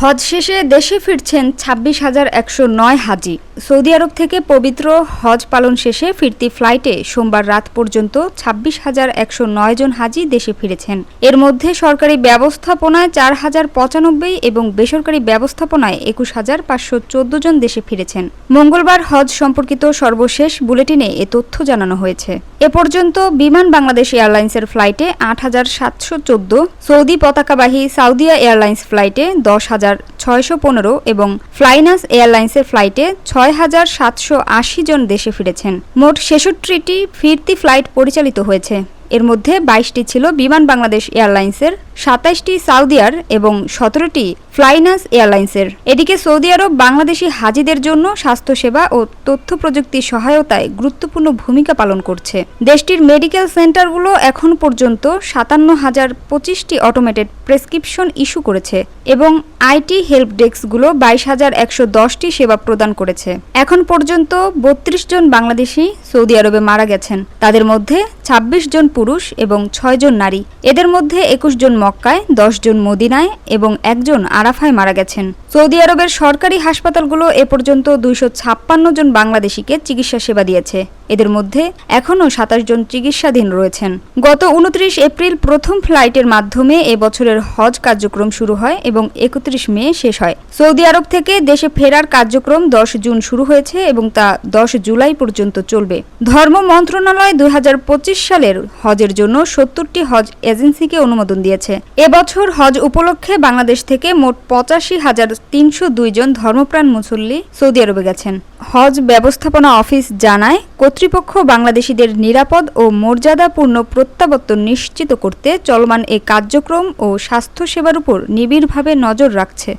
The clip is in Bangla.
হজ শেষে দেশে ফিরছেন ২৬,১০৯ হাজি। সৌদি আরব থেকে পবিত্র হজ পালন শেষে ফিরতি ফ্লাইটে সোমবার রাত পর্যন্ত ২৬,১০৯ জন হাজি দেশে ফিরেছেন। এর মধ্যে সরকারি ব্যবস্থাপনায় ৪,০৯৫ এবং বেসরকারি ব্যবস্থাপনায় ২১,৫১৪ জন দেশে ফিরেছেন। মঙ্গলবার হজ সম্পর্কিত সর্বশেষ বুলেটিনে এ তথ্য জানানো হয়েছে। এ পর্যন্ত বিমান বাংলাদেশ এয়ারলাইন্সের ফ্লাইটে ৮,৭১৪, সৌদি পতাকাবাহী সাউদিয়া এয়ারলাইন্স ফ্লাইটে ১০,৬১৫ এবং ফ্লাইনাস এয়ারলাইন্সের ফ্লাইটে ৬,৭৮০ জন দেশে ফিরেছেন। মোট ৬৬টি ফিরতি ফ্লাইট পরিচালিত হয়েছে। এর মধ্যে ২২টি ছিল বিমান বাংলাদেশ এয়ারলাইন্সের, ২৭টি সাউদিয়ার এবং ১৭টি ফ্লাইনাস এয়ারলাইন্সের। এদিকে সৌদি আরব বাংলাদেশি হাজিদের জন্য স্বাস্থ্যসেবা ও তথ্য প্রযুক্তি সহায়তায় গুরুত্বপূর্ণ ভূমিকা পালন করছে। দেশটির মেডিকেল সেন্টারগুলো এখন পর্যন্ত ৫৭,০২৫টি অটোমেটেড প্রেসক্রিপশন ইস্যু করেছে এবং আইটি হেল্প ডেস্কগুলো ২২,১১০টি সেবা প্রদান করেছে। এখন পর্যন্ত ৩২ জন বাংলাদেশি সৌদি আরবে মারা গেছেন। তাদের মধ্যে ২৬ জন পুরুষ এবং ৬ জন নারী। এদের মধ্যে ২১ জন মক্কায়, ১০ জন মদিনায় এবং ১ জন আরাফায় মারা গেছেন। সৌদি আরবের সরকারি হাসপাতালগুলো এ পর্যন্ত ২৫৬ জন বাংলাদেশিকে চিকিৎসা সেবা দিয়েছে। এদের মধ্যে এখনও ২৭ জন চিকিৎসাধীন রয়েছেন। গত ২৯ এপ্রিল প্রথম ফ্লাইটের মাধ্যমে এ বছরের হজ কার্যক্রম শুরু হয় এবং ৩১ মে শেষ হয়। সৌদি আরব থেকে দেশে ফেরার কার্যক্রম ১০ জুন শুরু হয়েছে এবং তা ১০ জুলাই পর্যন্ত চলবে। ধর্ম মন্ত্রণালয় ২০২৫ সালের হজের জন্য ৭০টি হজ এজেন্সিকে অনুমোদন দিয়েছে। এবছর হজ উপলক্ষে বাংলাদেশ থেকে মোট ৮৫,৩০২ জন ধর্মপ্রাণ মুসল্লি সৌদি আরবে গেছেন। হজ ব্যবস্থাপনা অফিস জানায়, কর্তৃপক্ষ বাংলাদেশিদের নিরাপদ ও মর্যাদাপূর্ণ প্রত্যাবর্তন নিশ্চিত করতে চলমান এ কার্যক্রম ও স্বাস্থ্যসেবার উপর নিবিড়ভাবে নজর রাখছে।